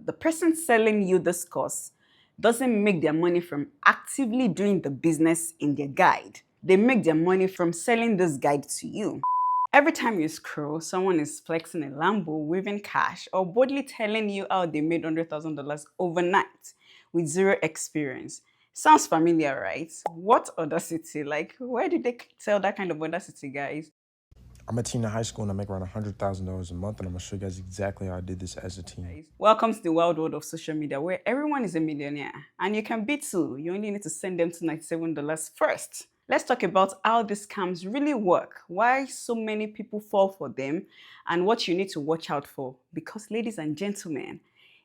The person selling you this course doesn't make their money from actively doing the business in their guide. They make their money from selling this guide to you. Every time you scroll, someone is flexing a Lambo, waving cash, or boldly telling you how they made $100,000 overnight with zero experience. Sounds familiar, right? What audacity? Like, where did they tell that kind of audacity, guys? I'm a teen in high school and I make around $100,000 a month, and I'm gonna show you guys exactly how I did this as a teen. Welcome to the wild world of social media where everyone is a millionaire and you can be too. You only need to send them to $97 first. Let's talk about how these scams really work, why so many people fall for them, and what you need to watch out for. Because, ladies and gentlemen,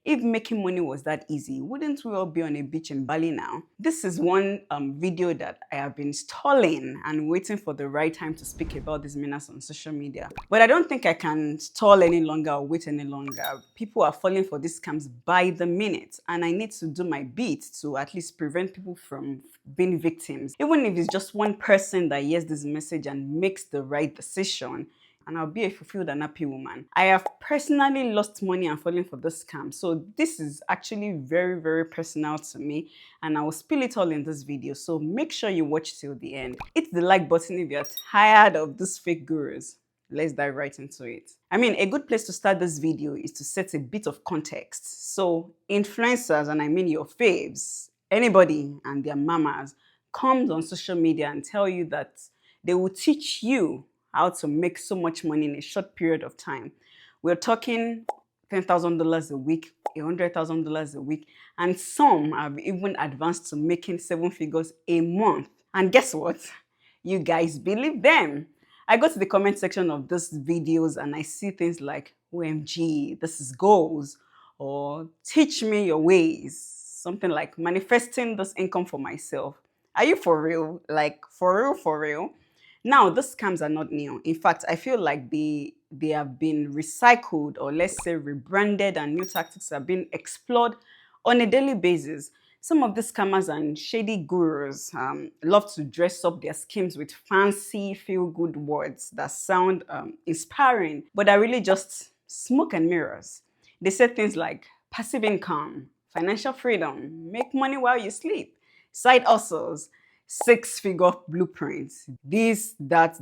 if making money was that easy, wouldn't we all be on a beach in Bali now? This is one video that I have been stalling and waiting for the right time to speak about these menace on social media. But I don't think I can stall any longer or wait any longer. People are falling for these scams by the minute, and I need to do my bit to at least prevent people from being victims. Even if it's just one person that hears this message and makes the right decision, and I'll be a fulfilled and happy woman. I have personally lost money and fallen for this scam. So this is actually very, very personal to me, and I will spill it all in this video. So make sure you watch till the end. Hit the like button if you're tired of these fake gurus. Let's dive right into it. I mean, a good place to start this video is to set a bit of context. So influencers, and I mean your faves, anybody and their mamas, comes on social media and tell you that they will teach you how to make so much money in a short period of time. We're talking $10,000 a week, $100,000 a week, and some have even advanced to making 7 figures a month. And guess what? You guys believe them. I go to the comment section of these videos and I see things like, OMG, this is goals, or teach me your ways, something like manifesting this income for myself. Are you for real? Like, for real, for real? Now, these scams are not new. In fact, I feel like they have been recycled, or let's say rebranded, and new tactics are being explored on a daily basis. Some of these scammers and shady gurus love to dress up their schemes with fancy, feel-good words that sound inspiring, but are really just smoke and mirrors. They say things like passive income, financial freedom, make money while you sleep, side hustles, 6-figure blueprints, this, that.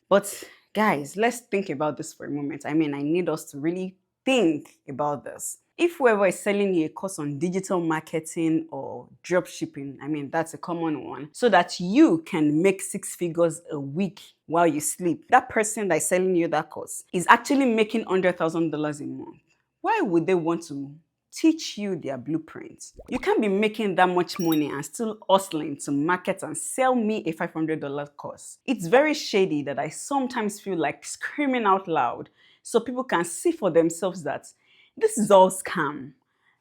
But guys, let's think about this for a moment. I mean, I need us to really think about this. If whoever is selling you a course on digital marketing or drop shipping, I mean, that's a common one, so that you can make 6 figures a week while you sleep, that person that is selling you that course is actually making $100,000 a month. Why would they want to teach you their blueprints? You can't be making that much money and still hustling to market and sell me a $500 course. It's very shady that I sometimes feel like screaming out loud so people can see for themselves that this is all scam.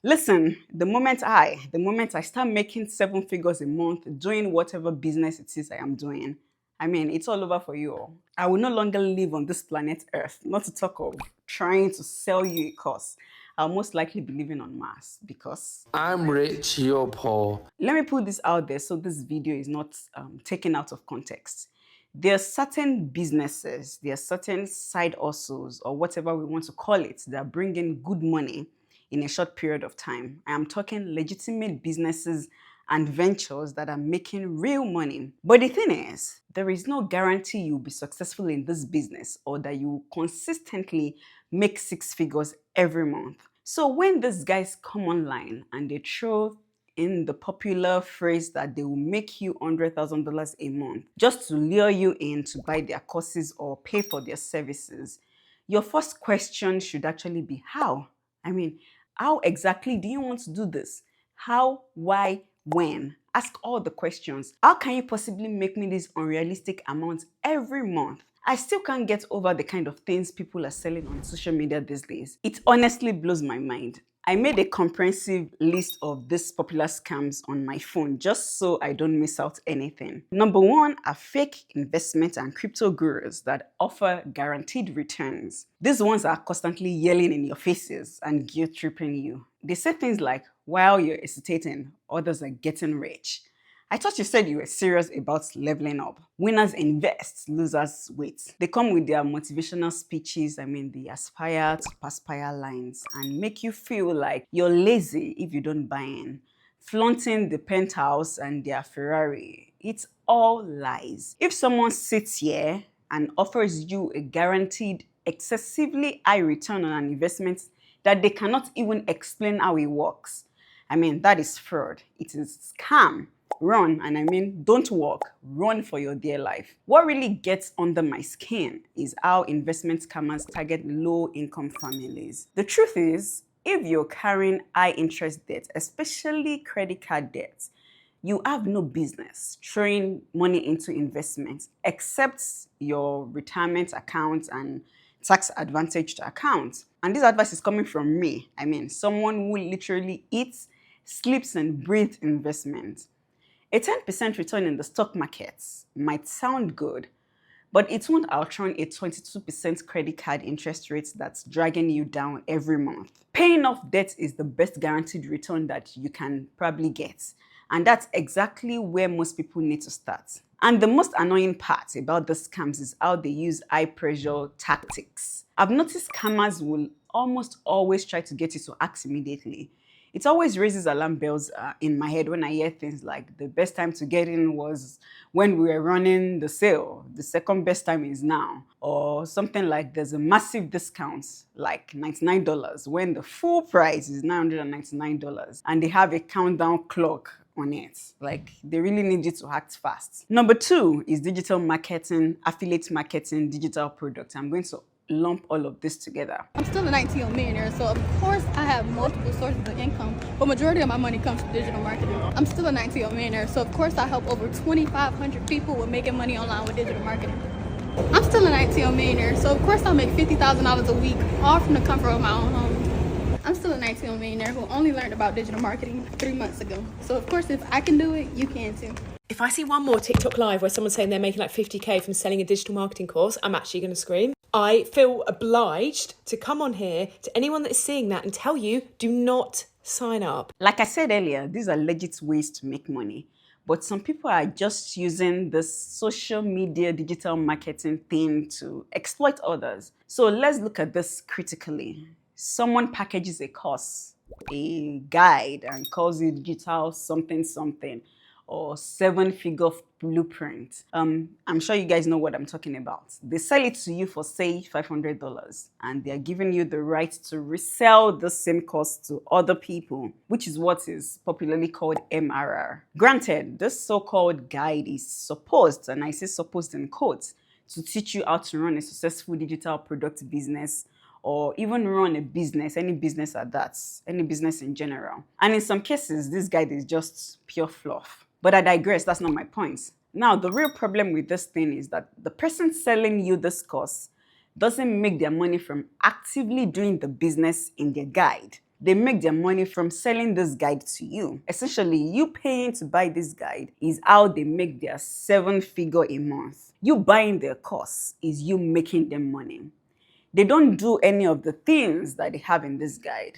Listen, the moment I start making 7 figures a month doing whatever business it is I am doing, I mean, it's all over for you all. I will no longer live on this planet Earth, not to talk of trying to sell you a course. I'll most likely be living on Mars because I'm rich, you're poor. let me put this out there so this video is not taken out of context. There are certain businesses, there are certain side hustles, or whatever we want to call it, that bring in good money in a short period of time. I am talking legitimate businesses and ventures that are making real money. But the thing is, there is no guarantee you'll be successful in this business or that you consistently make 6 figures every month. So when these guys come online and they throw in the popular phrase that they will make you $100,000 a month just to lure you in to buy their courses or pay for their services, your first question should actually be how? I mean, how exactly do you want to do this? How, why, when? Ask all the questions. How can you possibly make me this unrealistic amount every month? I still can't get over the kind of things people are selling on social media these days. It honestly blows my mind. I made a comprehensive list of these popular scams on my phone just so I don't miss out anything. Number one are fake investment and crypto gurus that offer guaranteed returns. These ones are constantly yelling in your faces and guilt tripping you. They say things like, while you're hesitating, others are getting rich. I thought you said you were serious about leveling up. Winners invest, losers wait. They come with their motivational speeches, the aspire to perspire lines, and make you feel like you're lazy if you don't buy in. Flaunting the penthouse and their Ferrari. It's all lies. If someone sits here and offers you a guaranteed excessively high return on an investment that they cannot even explain how it works, that is fraud. It is scam. Run, and don't walk, run for your dear life. What really gets under my skin is how investment scammers target low-income families. The truth is, if you're carrying high interest debt, especially credit card debt, you have no business throwing money into investments except your retirement account and tax advantaged account. And this advice is coming from me. Someone who literally eats, sleeps, and breathes investment. A 10% return in the stock markets might sound good, but it won't outrun a 22% credit card interest rate that's dragging you down every month. Paying off debt is the best guaranteed return that you can probably get. And that's exactly where most people need to start. And the most annoying part about the scams is how they use high pressure tactics. I've noticed scammers will almost always try to get you to act immediately. It always raises alarm bells in my head when I hear things like the best time to get in was when we were running the sale. The second best time is now. Or something like there's a massive discount, like $99, when the full price is $999. And they have a countdown clock on it. Like, they really need you to act fast. Number 2 is digital marketing, affiliate marketing, digital products. I'm going to lump all of this together. I'm still a 19-year-old millionaire, so of course I have multiple sources of income, but majority of my money comes from digital marketing. I'm still a 19-year-old millionaire, so of course I help over 2,500 people with making money online with digital marketing. I'm still a 19-year-old millionaire, so of course I'll make $50,000 a week, all from the comfort of my own home. I'm still a 19-year-old millionaire who only learned about digital marketing 3 months ago. So of course if I can do it, you can too. If I see one more TikTok live where someone's saying they're making like 50k from selling a digital marketing course, I'm actually going to scream. I feel obliged to come on here to anyone that is seeing that and tell you, do not sign up. Like I said earlier, these are legit ways to make money. But some people are just using this social media digital marketing thing to exploit others. So let's look at this critically. Someone packages a course, a guide, and calls it digital something something, or 7-figure blueprint. I'm sure you guys know what I'm talking about. They sell it to you for, say, $500, and they're giving you the right to resell the same course to other people, which is what is popularly called MRR. Granted, this so-called guide is supposed, and I say supposed in quotes, to teach you how to run a successful digital product business, or even run a business, any business at that, any business in general. And in some cases, this guide is just pure fluff. But I digress, that's not my point. Now, the real problem with this thing is that the person selling you this course doesn't make their money from actively doing the business in their guide. They make their money from selling this guide to you. Essentially, you paying to buy this guide is how they make their 7-figure a month. You buying their course is you making them money. They don't do any of the things that they have in this guide.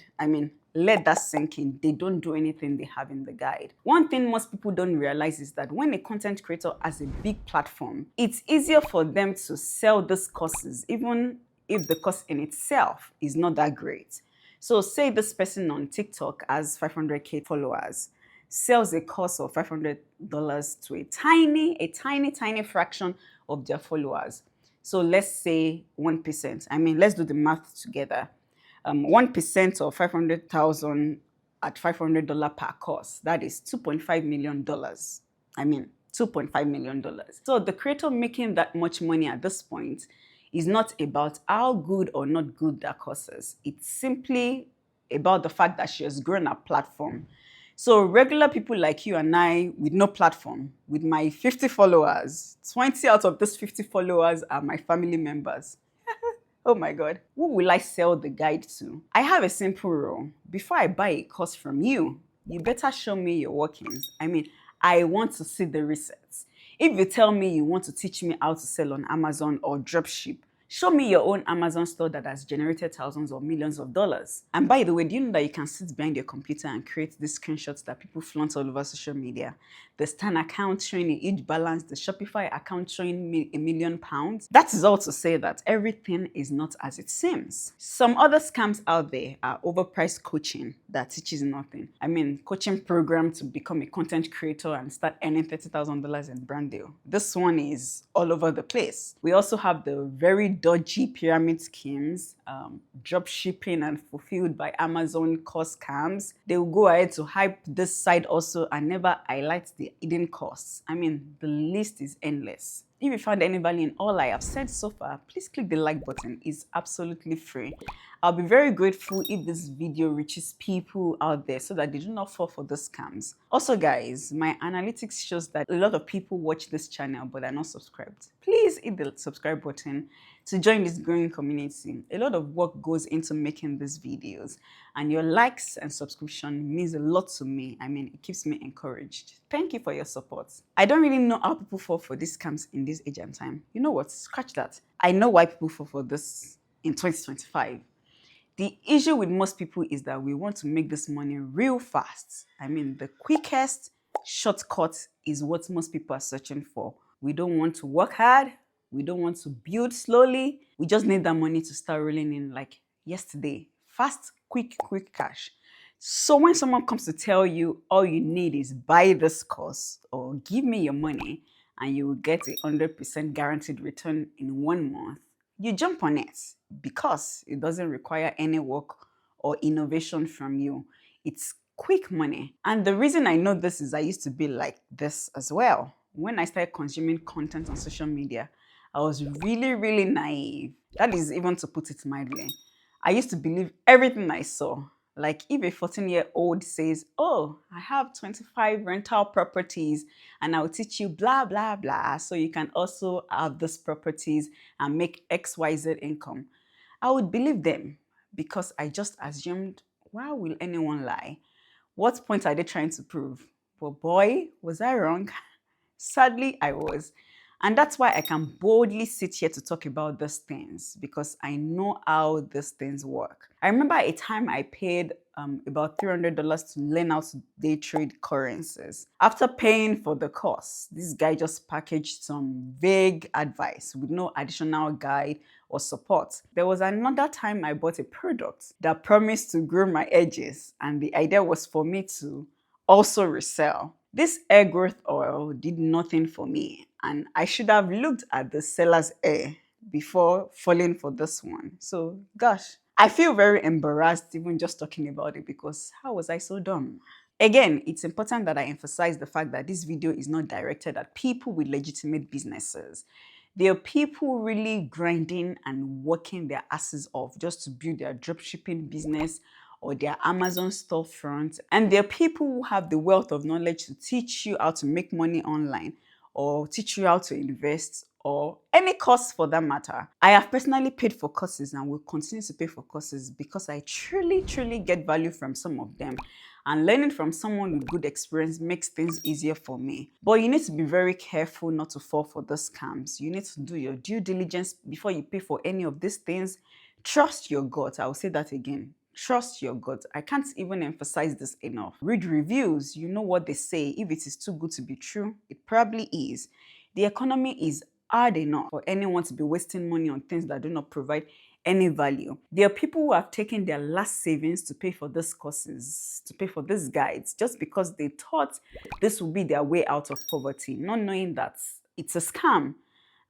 Let that sink in. They don't do anything they have in the guide. One thing most people don't realize is that when a content creator has a big platform, it's easier for them to sell these courses, even if the course in itself is not that great. So say this person on TikTok has 500k followers, sells a course of $500 to a tiny fraction of their followers. So let's say 1%. Let's do the math together. 1% of 500,000 at $500 per course, that is $2.5 million. $2.5 million. So the creator making that much money at this point is not about how good or not good that course is. It's simply about the fact that she has grown her platform. So regular people like you and I with no platform, with my 50 followers, 20 out of those 50 followers are my family members. Oh my God, who will I sell the guide to? I have a simple rule. Before I buy a course from you, you better show me your workings. I want to see the receipts. If you tell me you want to teach me how to sell on Amazon or dropship, Show me your own Amazon store that has generated thousands or millions of dollars. And by the way, do you know that you can sit behind your computer and create these screenshots that people flaunt all over social media? The Stan account showing a huge balance, the Shopify account showing £1 million. That is all to say that everything is not as it seems. Some other scams out there are overpriced coaching that teaches nothing. I mean, coaching program to become a content creator and start earning $30,000 in brand deal. This one is all over the place. We also have the very dodgy pyramid schemes, drop shipping and fulfilled by Amazon cost scams. They will go ahead to hype this side also and never highlight the hidden costs. I mean, the list is endless. If you found any value in all I have said so far, please click the like button. It's absolutely free. I'll be very grateful if this video reaches people out there so that they do not fall for the scams. Also guys, my analytics shows that a lot of people watch this channel but are not subscribed. Please hit the subscribe button to join this growing community. A lot of work goes into making these videos, and your likes and subscription means a lot to me. I mean, it keeps me encouraged. Thank you for your support. I don't really know how people fall for these scams in this age and time. You know what? Scratch that. I know why people fall for this in 2025. The issue with most people is that we want to make this money real fast. I mean, the quickest shortcut is what most people are searching for. We don't want to work hard. We don't want to build slowly. We just need that money to start rolling in like yesterday. Fast, quick cash. So when someone comes to tell you all you need is buy this course or give me your money and you will get a 100% guaranteed return in 1 month, you jump on it because it doesn't require any work or innovation from you. It's quick money. And the reason I know this is I used to be like this as well. When I started consuming content on social media, I was really naive. That is even to put it mildly. I used to believe everything I saw. Like if a 14-year-old says, oh, I have 25 rental properties and I'll teach you blah, blah, blah, so you can also have these properties and make XYZ income, I would believe them because I just assumed, why will anyone lie? What point are they trying to prove? But boy, was I wrong. Sadly, I was. And that's why I can boldly sit here to talk about these things because I know how these things work. I remember a time I paid about $300 to learn how to day trade currencies. After paying for the course, this guy just packaged some vague advice with no additional guide or support. There was another time I bought a product that promised to grow my edges, and the idea was for me to also resell. This hair growth oil did nothing for me, and I should have looked at the seller's hair before falling for this one. So gosh, I feel very embarrassed even just talking about it because how was I so dumb? Again, it's important that I emphasize the fact that this video is not directed at people with legitimate businesses. There are people really grinding and working their asses off just to build their dropshipping business or their Amazon storefront. And there are people who have the wealth of knowledge to teach you how to make money online or teach you how to invest or any course for that matter. I have personally paid for courses and will continue to pay for courses because I truly get value from some of them. And learning from someone with good experience makes things easier for me. But you need to be very careful not to fall for the scams. You need to do your due diligence before you pay for any of these things. Trust your gut. I will say that again. Trust your gut. I can't even emphasize this enough. Read reviews. You know what they say. If it is too good to be true, it probably is. The economy is hard enough for anyone to be wasting money on things that do not provide any value. There are people who have taken their last savings to pay for these courses, to pay for these guides, just because they thought this would be their way out of poverty, not knowing that it's a scam.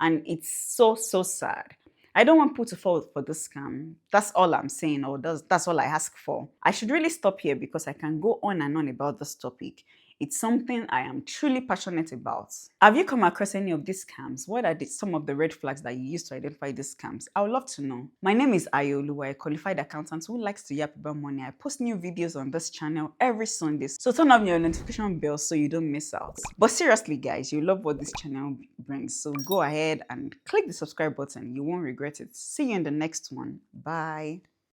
And it's so sad. I don't want people to fall for this scam. That's all I'm saying, or that's all I ask for. I should really stop here because I can go on and on about this topic. It's something I am truly passionate about. Have you come across any of these scams? What are some of the red flags that you use to identify these scams? I would love to know. My name is Ayolu, a qualified accountant who likes to yap about money. I post new videos on this channel every Sunday, so turn on your notification bell so you don't miss out. But seriously guys, you love what this channel brings, so go ahead and click the subscribe button. You won't regret it. See you in the next one. Bye.